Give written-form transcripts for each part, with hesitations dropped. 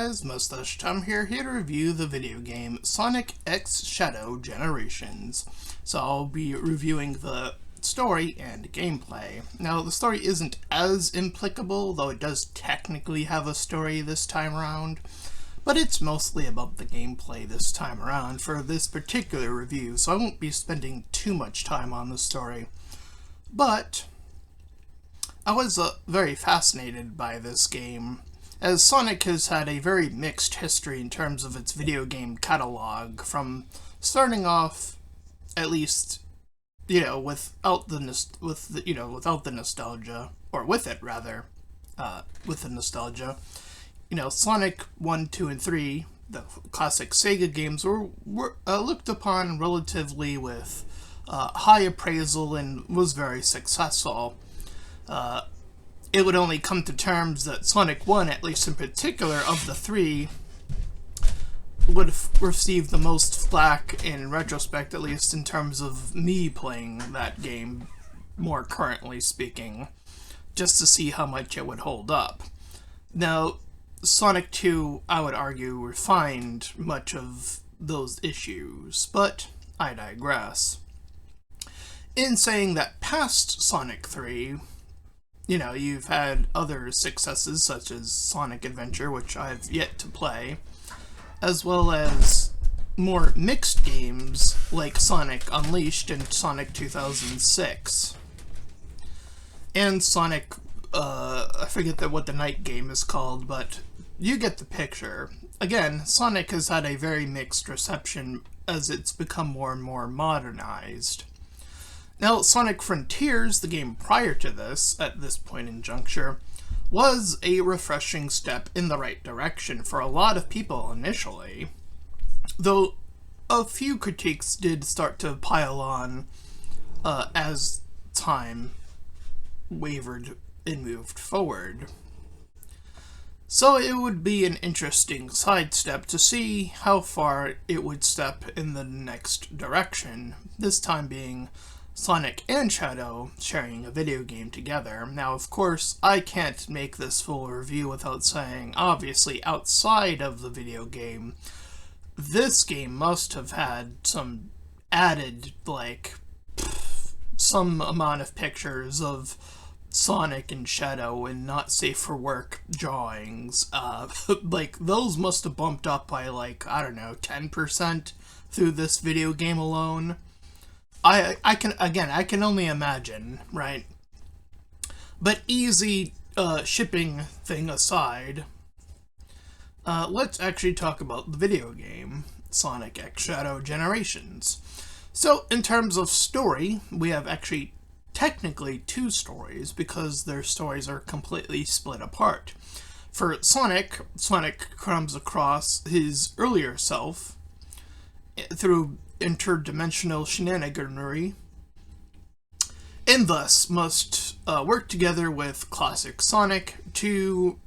guys, Mustached. I'm here to review the video game Sonic X Shadhow Generations. So I'll be reviewing the story and gameplay. Now, the story isn't as implicable, though it does technically have a story this time around, but it's mostly about the gameplay this time around for this particular review, so I won't be spending too much time on the story. But I was very fascinated by this game, as Sonic has had a very mixed history in terms of its video game catalog, from starting off, at least, without the nostalgia, or with it rather, with the nostalgia. Sonic 1, 2, and 3, the classic Sega games, were looked upon relatively with high appraisal and was very successful. It would only come to terms that Sonic 1, at least in particular, of the three, would receive the most flack in retrospect, at least in terms of me playing that game, more currently speaking, just to see how much it would hold up. Now, Sonic 2, I would argue, refined much of those issues, but I digress. In saying that, past Sonic 3, you've had other successes such as Sonic Adventure, which I've yet to play, as well as more mixed games like Sonic Unleashed and Sonic 2006. And Sonic, I forget what the night game is called, but you get the picture. Again, Sonic has had a very mixed reception as it's become more and more modernized. Now, Sonic Frontiers, the game prior to this, at this point in juncture, was a refreshing step in the right direction for a lot of people initially, though a few critiques did start to pile on as time wavered and moved forward. So it would be an interesting sidestep to see how far it would step in the next direction, this time being Sonic and Shadow sharing a video game together. Now, of course, I can't make this full review without saying, obviously, outside of the video game, this game must have had some added, some amount of pictures of Sonic and Shadow in not safe for work drawings. Those must have bumped up by, 10% through this video game alone. I can only imagine, right? But easy shipping thing aside, let's actually talk about the video game, Sonic X Shadhow Generations. So, in terms of story, we have actually technically two stories, because their stories are completely split apart. For Sonic comes across his earlier self through interdimensional shenaniganery, and thus must work together with classic Sonic to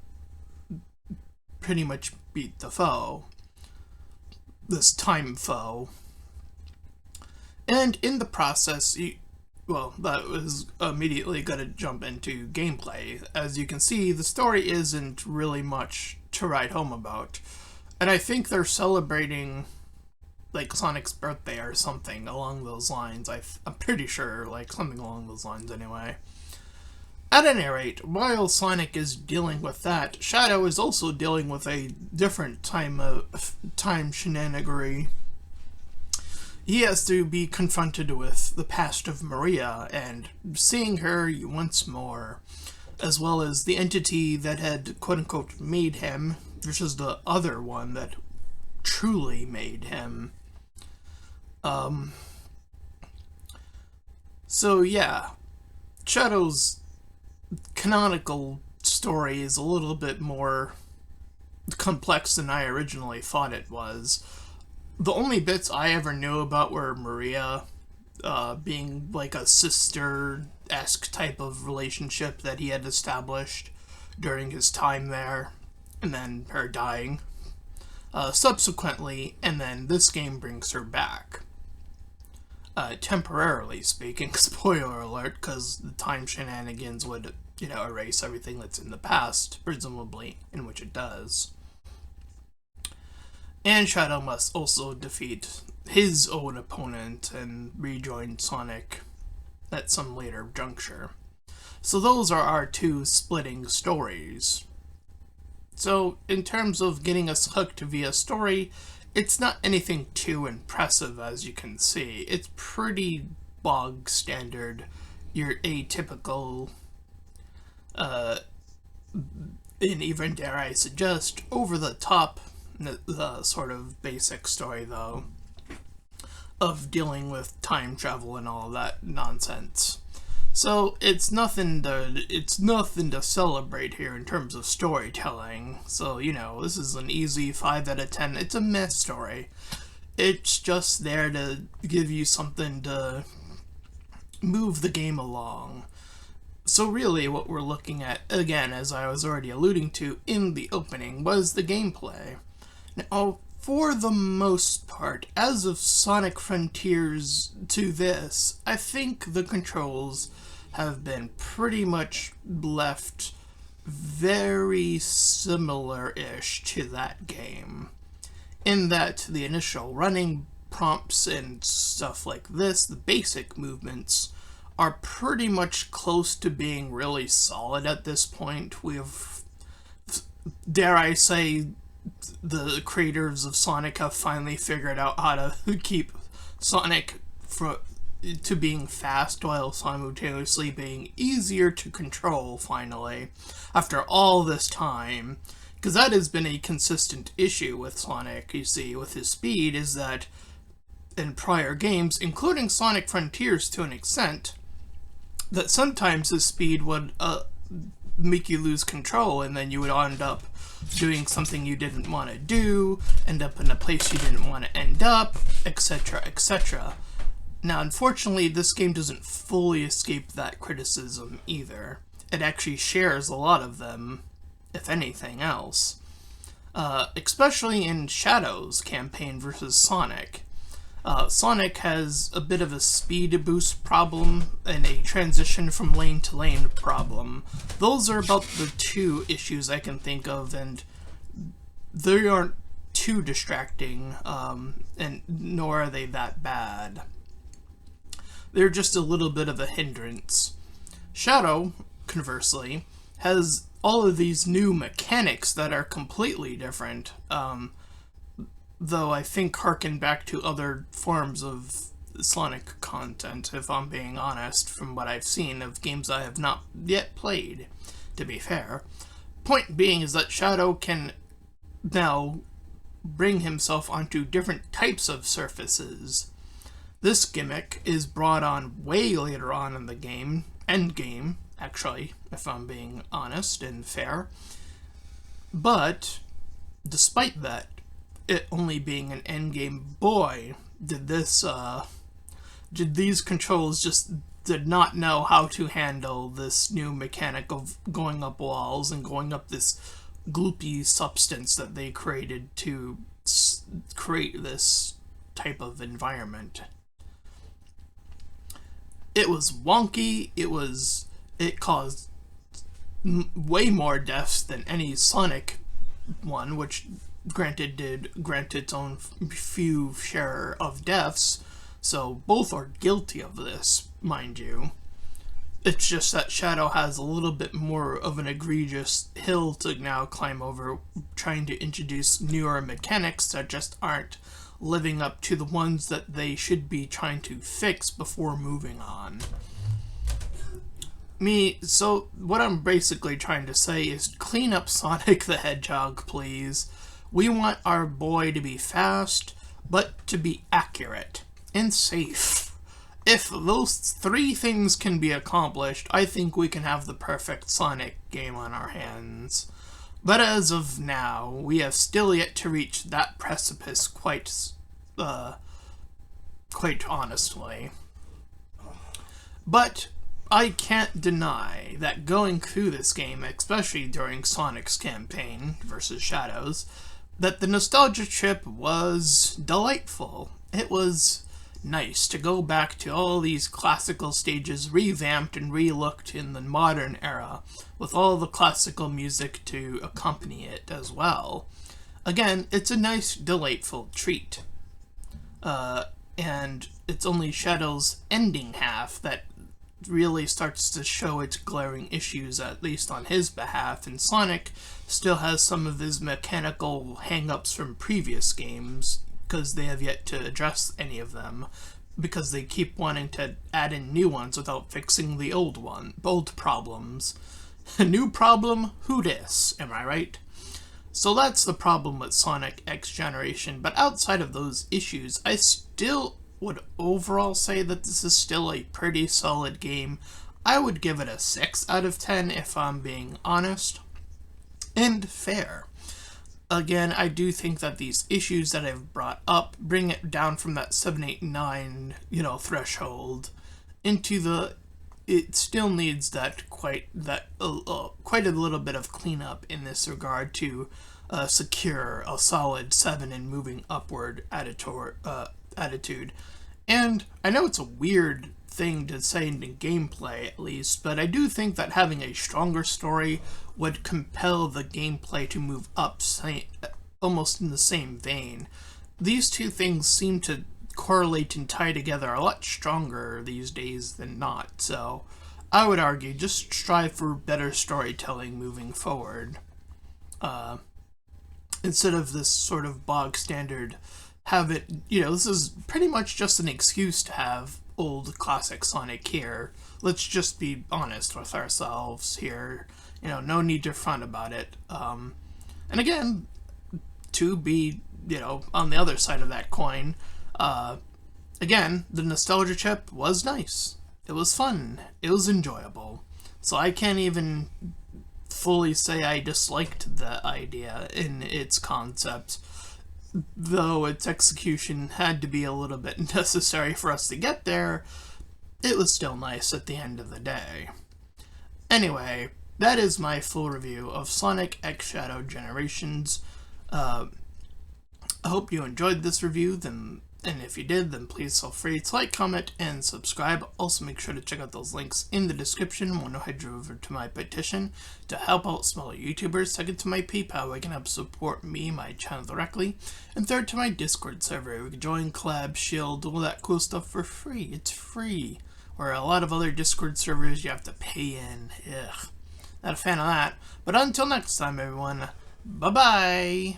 pretty much beat the foe, this time foe. And in the process, that was immediately going to jump into gameplay. As you can see, the story isn't really much to write home about, and I think they're celebrating Sonic's birthday or something along those lines. I'm pretty sure, something along those lines anyway. At any rate, while Sonic is dealing with that, Shadow is also dealing with a different time shenanigery. He has to be confronted with the past of Maria and seeing her once more, as well as the entity that had quote-unquote made him, versus the other one that truly made him. So yeah, Shadow's canonical story is a little bit more complex than I originally thought it was. The only bits I ever knew about were Maria being a sister-esque type of relationship that he had established during his time there, and then her dying subsequently, and then this game brings her back. Temporarily speaking, spoiler alert, because the time shenanigans would, erase everything that's in the past, presumably, in which it does. And Shadow must also defeat his own opponent and rejoin Sonic at some later juncture. So those are our two splitting stories. So in terms of getting us hooked via story, it's not anything too impressive, as you can see. It's pretty bog standard, your atypical, and even dare I suggest, over the top, the sort of basic story though, of dealing with time travel and all that nonsense. So it's nothing to celebrate here in terms of storytelling. So, this is an easy 5 out of 10. It's a meh story. It's just there to give you something to move the game along. So really what we're looking at, again, as I was already alluding to in the opening, was the gameplay. Now, for the most part, as of Sonic Frontiers to this, I think the controls have been pretty much left very similar-ish to that game. In that the initial running prompts and stuff like this, the basic movements, are pretty much close to being really solid at this point. We've, dare I say, the creators of Sonic have finally figured out how to keep Sonic to being fast while simultaneously being easier to control, finally, after all this time. Because that has been a consistent issue with Sonic, you see, with his speed, is that in prior games, including Sonic Frontiers to an extent, that sometimes his speed would make you lose control, and then you would end up doing something you didn't want to do, end up in a place you didn't want to end up, etc., etc. Now, unfortunately, this game doesn't fully escape that criticism either. It actually shares a lot of them, if anything else. Especially in Shadow's campaign versus Sonic. Sonic has a bit of a speed boost problem and a transition from lane to lane problem. Those are about the two issues I can think of, and they aren't too distracting, and nor are they that bad. They're just a little bit of a hindrance. Shadow, conversely, has all of these new mechanics that are completely different, though I think harken back to other forms of Sonic content, if I'm being honest, from what I've seen of games I have not yet played, to be fair. Point being is that Shadow can now bring himself onto different types of surfaces. This gimmick is brought on way later on in the game, endgame, actually, if I'm being honest and fair. But, despite that, it only being an endgame, boy, did these controls just did not know how to handle this new mechanic of going up walls and going up this gloopy substance that they created to create this type of environment. It was wonky, it caused way more deaths than any Sonic one, which granted did grant its own few share of deaths, so both are guilty of this, mind you. It's just that Shadow has a little bit more of an egregious hill to now climb over, trying to introduce newer mechanics that just aren't living up to the ones that they should be trying to fix before moving on. So what I'm basically trying to say is clean up Sonic the Hedgehog, please. We want our boy to be fast, but to be accurate and safe. If those three things can be accomplished, I think we can have the perfect Sonic game on our hands. But as of now, we have still yet to reach that precipice quite honestly. But I can't deny that going through this game, especially during Sonic's campaign versus Shadow's, that the nostalgia trip was delightful. It was nice to go back to all these classical stages revamped and relooked in the modern era, with all the classical music to accompany it as well. again, it's a nice, delightful treat. And it's only Shadow's ending half that really starts to show its glaring issues, at least on his behalf, and Sonic still has some of his mechanical hang-ups from previous games, because they have yet to address any of them, because they keep wanting to add in new ones without fixing the old problems. A new problem? Who dis? Am I right? So that's the problem with Sonic X Generation, but outside of those issues, I still would overall say that this is still a pretty solid game. I would give it a 6 out of 10 if I'm being honest and fair. Again, I do think that these issues that I've brought up bring it down from that 7, 8, 9, threshold into the... It still needs quite a little bit of cleanup in this regard to secure a solid 7 and moving upward attitude. And I know it's a weird thing to say in gameplay, at least, but I do think that having a stronger story would compel the gameplay to move up almost in the same vein. These two things seem to correlate and tie together a lot stronger these days than not, so I would argue just strive for better storytelling moving forward. Instead of this sort of bog standard, have it, this is pretty much just an excuse to have old classic Sonic here. Let's just be honest with ourselves here. No need to front about it. And again, to be, on the other side of that coin, again, the nostalgia chip was nice. It was fun. It was enjoyable. So I can't even fully say I disliked the idea in its concept, though its execution had to be a little bit necessary for us to get there. It was still nice at the end of the day. Anyway, that is my full review of Sonic X Shadhow Generations. I hope you enjoyed this review, and if you did, then please feel free to like, comment, and subscribe. Also, make sure to check out those links in the description. One will head you over to my petition to help out smaller YouTubers. Second, to my PayPal, where you can help support me, my channel directly. And third, to my Discord server, where you can join, collab, shield, all that cool stuff for free. It's free. Where a lot of other Discord servers, you have to pay in. Ugh. Not a fan of that. But until next time, everyone, bye-bye!